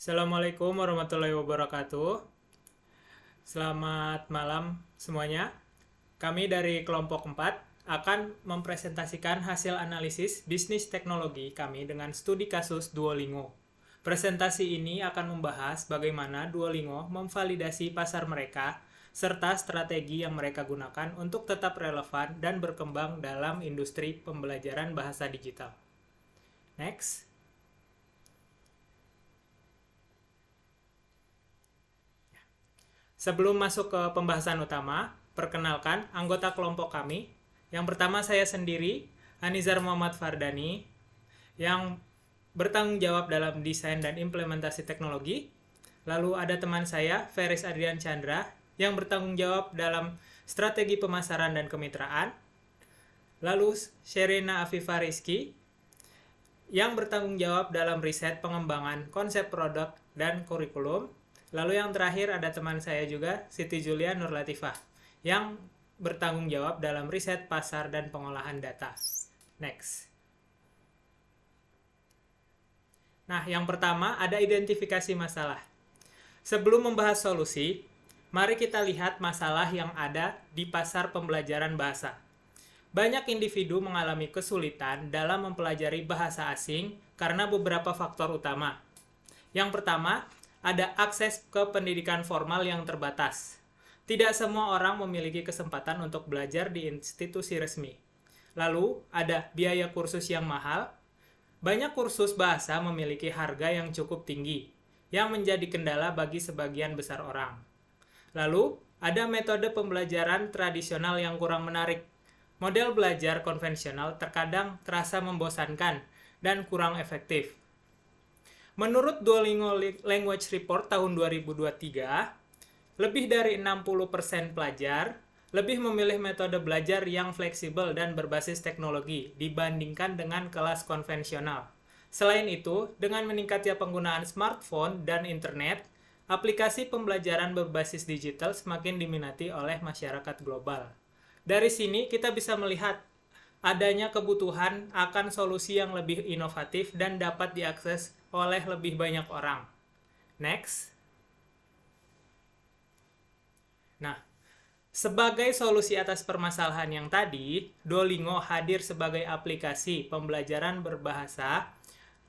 Assalamualaikum warahmatullahi wabarakatuh. Selamat malam semuanya. Kami dari kelompok 4 akan mempresentasikan hasil analisis bisnis teknologi kami dengan studi kasus Duolingo. Presentasi ini akan membahas bagaimana Duolingo memvalidasi pasar mereka serta strategi yang mereka gunakan untuk tetap relevan dan berkembang dalam industri pembelajaran bahasa digital. Next. Sebelum masuk ke pembahasan utama, perkenalkan anggota kelompok kami. Yang pertama saya sendiri, Anizar Muhammad Fardani, yang bertanggung jawab dalam desain dan implementasi teknologi. Lalu ada teman saya, Feris Adrian Chandra, yang bertanggung jawab dalam strategi pemasaran dan kemitraan. Lalu Sherina Afifah Rizky, yang bertanggung jawab dalam riset pengembangan konsep produk dan kurikulum. Lalu yang terakhir ada teman saya juga, Siti Julia Nurlatifah, yang bertanggung jawab dalam riset pasar dan pengolahan data. Next. Nah, yang pertama ada identifikasi masalah. Sebelum membahas solusi, mari kita lihat masalah yang ada di pasar pembelajaran bahasa. Banyak individu mengalami kesulitan dalam mempelajari bahasa asing karena beberapa faktor utama. Yang pertama, ada akses ke pendidikan formal yang terbatas. Tidak semua orang memiliki kesempatan untuk belajar di institusi resmi. Lalu, ada biaya kursus yang mahal. Banyak kursus bahasa memiliki harga yang cukup tinggi, yang menjadi kendala bagi sebagian besar orang. Lalu, ada metode pembelajaran tradisional yang kurang menarik. Model belajar konvensional terkadang terasa membosankan dan kurang efektif. Menurut Duolingo Language Report tahun 2023, lebih dari 60% pelajar lebih memilih metode belajar yang fleksibel dan berbasis teknologi dibandingkan dengan kelas konvensional. Selain itu, dengan meningkatnya penggunaan smartphone dan internet, aplikasi pembelajaran berbasis digital semakin diminati oleh masyarakat global. Dari sini kita bisa melihat adanya kebutuhan akan solusi yang lebih inovatif dan dapat diakses oleh lebih banyak orang. Next. Nah, sebagai solusi atas permasalahan yang tadi, Duolingo hadir sebagai aplikasi pembelajaran berbahasa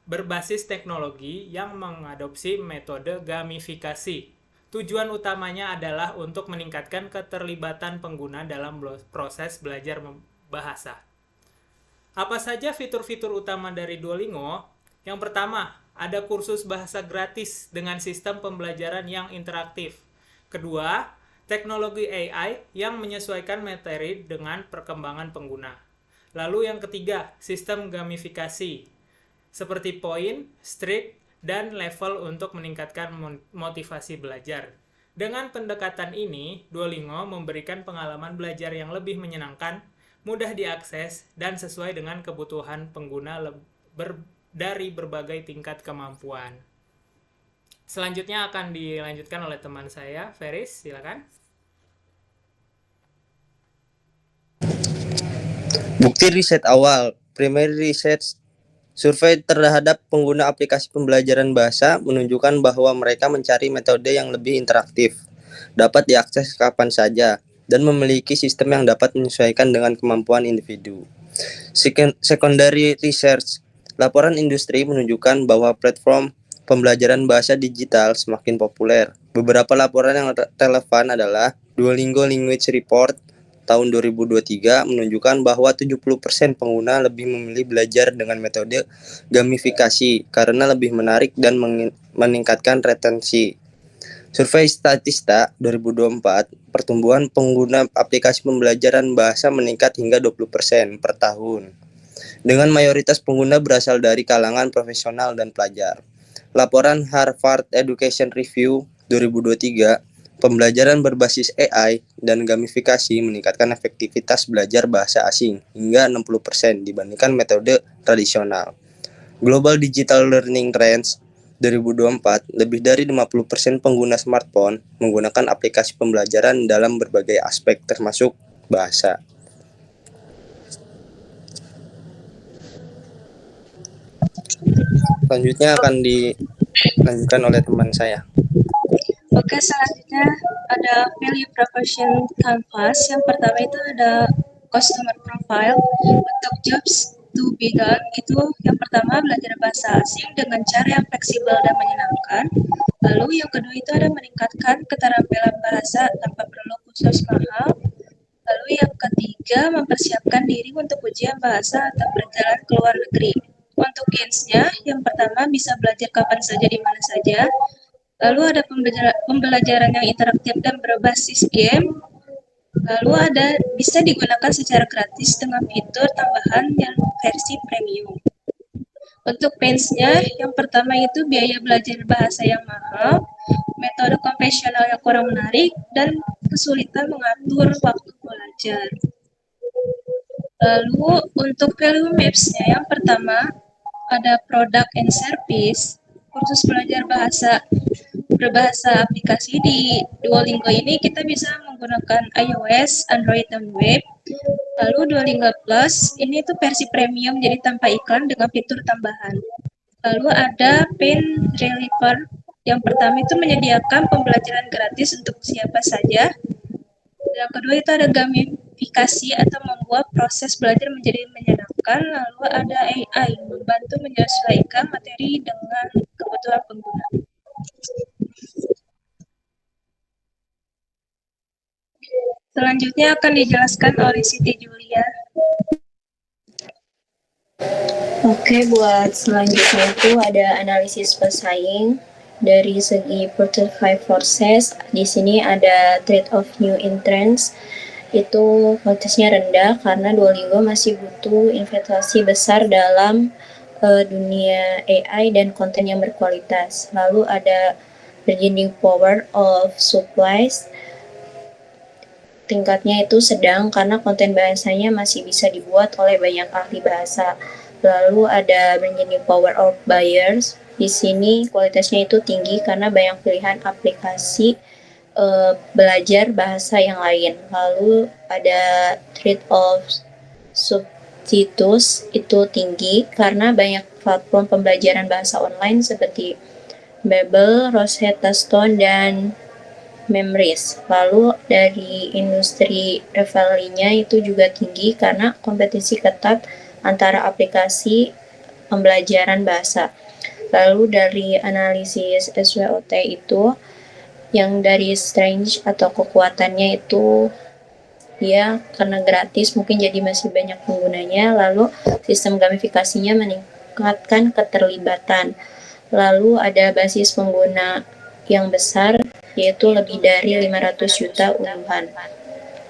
berbasis teknologi yang mengadopsi metode gamifikasi. Tujuan utamanya adalah untuk meningkatkan keterlibatan pengguna dalam proses belajar bahasa. Apa saja fitur-fitur utama dari Duolingo? Yang pertama, ada kursus bahasa gratis dengan sistem pembelajaran yang interaktif. Kedua, teknologi AI yang menyesuaikan materi dengan perkembangan pengguna. Lalu yang ketiga, sistem gamifikasi seperti poin, streak, dan level untuk meningkatkan motivasi belajar. Dengan pendekatan ini, Duolingo memberikan pengalaman belajar yang lebih menyenangkan, mudah diakses, dan sesuai dengan kebutuhan pengguna dari berbagai tingkat kemampuan. Selanjutnya akan dilanjutkan oleh teman saya, Feris, silakan. Bukti riset awal, primary research survei terhadap pengguna aplikasi pembelajaran bahasa menunjukkan bahwa mereka mencari metode yang lebih interaktif, dapat diakses kapan saja, dan memiliki sistem yang dapat menyesuaikan dengan kemampuan individu. Secondary research, laporan industri menunjukkan bahwa platform pembelajaran bahasa digital semakin populer. Beberapa laporan yang relevan adalah Duolingo Language Report tahun 2023 menunjukkan bahwa 70% pengguna lebih memilih belajar dengan metode gamifikasi karena lebih menarik dan meningkatkan retensi. Survei Statista 2024, pertumbuhan pengguna aplikasi pembelajaran bahasa meningkat hingga 20% per tahun, dengan mayoritas pengguna berasal dari kalangan profesional dan pelajar. Laporan Harvard Education Review 2023, pembelajaran berbasis AI dan gamifikasi meningkatkan efektivitas belajar bahasa asing hingga 60% dibandingkan metode tradisional. Global Digital Learning Trends 2024, lebih dari 50% pengguna smartphone menggunakan aplikasi pembelajaran dalam berbagai aspek termasuk bahasa. Selanjutnya akan Lanjutkan oleh teman saya. Oke, selanjutnya ada value proposition canvas. Yang pertama itu ada customer profile. Untuk jobs to be done itu yang pertama belajar bahasa asing dengan cara yang fleksibel dan menyenangkan. Lalu yang kedua itu ada meningkatkan keterampilan bahasa tanpa perlu kursus mahal. Lalu yang ketiga mempersiapkan diri untuk ujian bahasa atau perjalanan ke luar negeri. Untuk gains-nya, yang pertama bisa belajar kapan saja di mana saja. Lalu ada pembelajaran yang interaktif dan berbasis game. Lalu ada bisa digunakan secara gratis dengan fitur tambahan yang versi premium. Untuk pains-nya, yang pertama itu biaya belajar bahasa yang mahal, metode konvensional yang kurang menarik, dan kesulitan mengatur waktu belajar. Lalu untuk value maps-nya, yang pertama ada product and service, kursus belajar berbahasa aplikasi di Duolingo ini kita bisa menggunakan iOS, Android, dan web. Lalu Duolingo Plus ini tuh versi premium jadi tanpa iklan dengan fitur tambahan. Lalu ada Pain Reliever. Yang pertama itu menyediakan pembelajaran gratis untuk siapa saja. Yang kedua itu ada gamifikasi atau membuat proses belajar menjadi menyenangkan. Lalu ada AI membantu menyesuaikan materi dengan kebutuhan pengguna. Selanjutnya akan dijelaskan oleh Siti Julia. Oke, buat selanjutnya itu ada analisis pesaing dari segi Porterfive Forces. Di sini ada trade of new entrants. Itu kualitasnya rendah karena Duolingo masih butuh investasi besar dalam dunia AI dan konten yang berkualitas. Lalu ada bargaining power of supplies. Tingkatnya itu sedang karena konten bahasanya masih bisa dibuat oleh banyak ahli bahasa. Lalu ada bargaining power of buyers. Di sini kualitasnya itu tinggi karena banyak pilihan aplikasi belajar bahasa yang lain. Lalu ada trade of substitutes itu tinggi karena banyak platform pembelajaran bahasa online seperti Babbel, Rosetta Stone, dan Memrise. Lalu dari industri rivalnya itu juga tinggi karena kompetisi ketat antara aplikasi pembelajaran bahasa. Lalu dari analisis SWOT itu yang dari strength atau kekuatannya itu ya karena gratis mungkin jadi masih banyak penggunanya. Lalu sistem gamifikasinya meningkatkan keterlibatan. Lalu ada basis pengguna yang besar yaitu lebih dari 500 juta unduhan.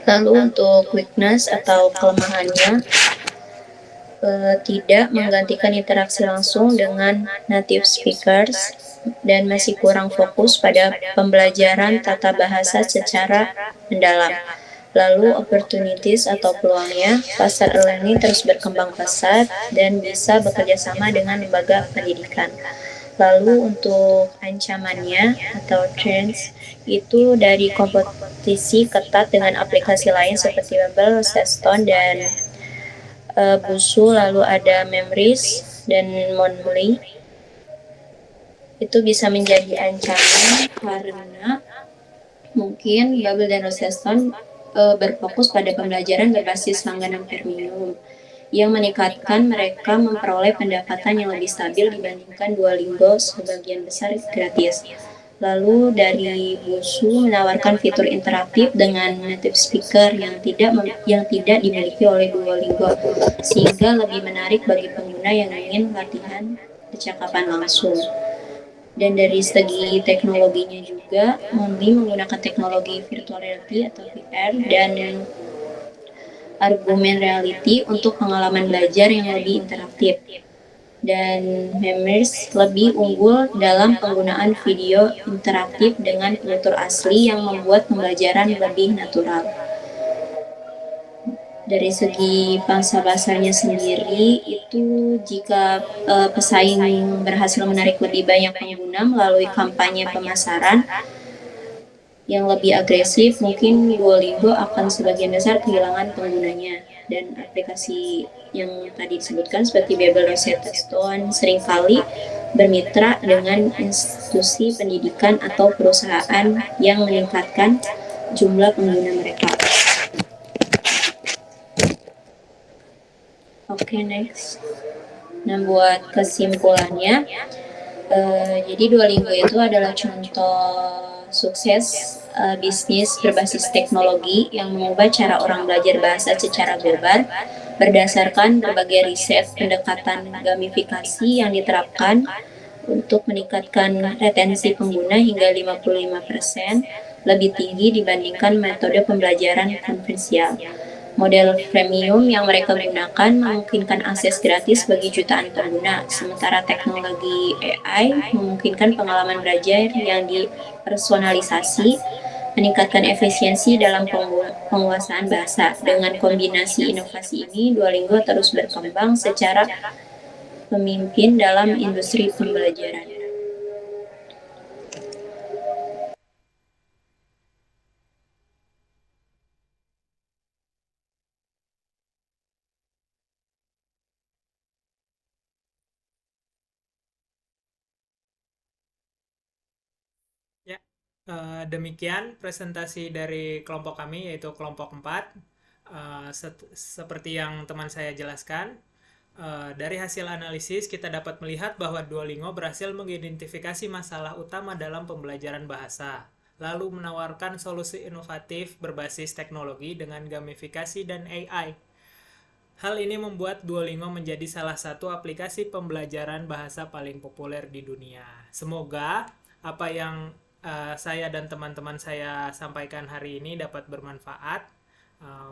Lalu untuk weakness atau kelemahannya tidak menggantikan interaksi langsung dengan native speakers dan masih kurang fokus pada pembelajaran tata bahasa secara mendalam. Lalu opportunities atau peluangnya, pasar e-learning terus berkembang pesat dan bisa bekerja sama dengan lembaga pendidikan. Lalu untuk ancamannya atau trends itu dari kompetisi ketat dengan aplikasi lain seperti Babbel, Stone, dan Busuu. Lalu ada Memrise dan Monthly. Itu bisa menjadi ancaman karena mungkin Babbel dan Stone berfokus pada pembelajaran berbasis langganan premium yang meningkatkan mereka memperoleh pendapatan yang lebih stabil dibandingkan Duolingo sebagian besar gratis. Lalu dari Busuu menawarkan fitur interaktif dengan native speaker yang tidak dimiliki oleh Duolingo, sehingga lebih menarik bagi pengguna yang ingin latihan percakapan langsung. Dan dari segi teknologinya juga, Monthly menggunakan teknologi virtual reality atau VR dan argumen reality untuk pengalaman belajar yang lebih interaktif. Dan Memrise lebih unggul dalam penggunaan video interaktif dengan penutur asli yang membuat pembelajaran lebih natural. Dari segi pangsa pasarnya sendiri itu jika pesaing berhasil menarik lebih banyak pengguna melalui kampanye pemasaran yang lebih agresif, mungkin Duolingo akan sebagian besar kehilangan penggunanya. dan aplikasi yang tadi disebutkan seperti Babel Rosetta Stone seringkali bermitra dengan institusi pendidikan atau perusahaan yang meningkatkan jumlah pengguna mereka. Oke, next. Nah, buat kesimpulannya, jadi Duolingo itu adalah contoh sukses bisnis berbasis teknologi yang mengubah cara orang belajar bahasa secara global berdasarkan berbagai riset pendekatan gamifikasi yang diterapkan untuk meningkatkan retensi pengguna hingga 55% lebih tinggi dibandingkan metode pembelajaran konvensional. Model premium yang mereka gunakan memungkinkan akses gratis bagi jutaan pengguna, sementara teknologi AI memungkinkan pengalaman belajar yang dipersonalisasi, meningkatkan efisiensi dalam penguasaan bahasa. Dengan kombinasi inovasi ini, Duolingo terus berkembang secara pemimpin dalam industri pembelajaran. Ya, demikian presentasi dari kelompok kami, yaitu kelompok 4. Seperti yang teman saya jelaskan, dari hasil analisis kita dapat melihat bahwa Duolingo berhasil mengidentifikasi masalah utama dalam pembelajaran bahasa, lalu menawarkan solusi inovatif berbasis teknologi dengan gamifikasi dan AI. Hal ini membuat Duolingo menjadi salah satu aplikasi pembelajaran bahasa paling populer di dunia. Semoga apa yang saya dan teman-teman saya sampaikan hari ini dapat bermanfaat.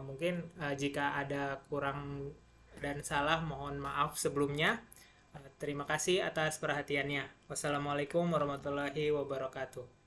Mungkin jika ada kurang dan salah, mohon maaf sebelumnya. Terima kasih atas perhatiannya. Wassalamualaikum warahmatullahi wabarakatuh.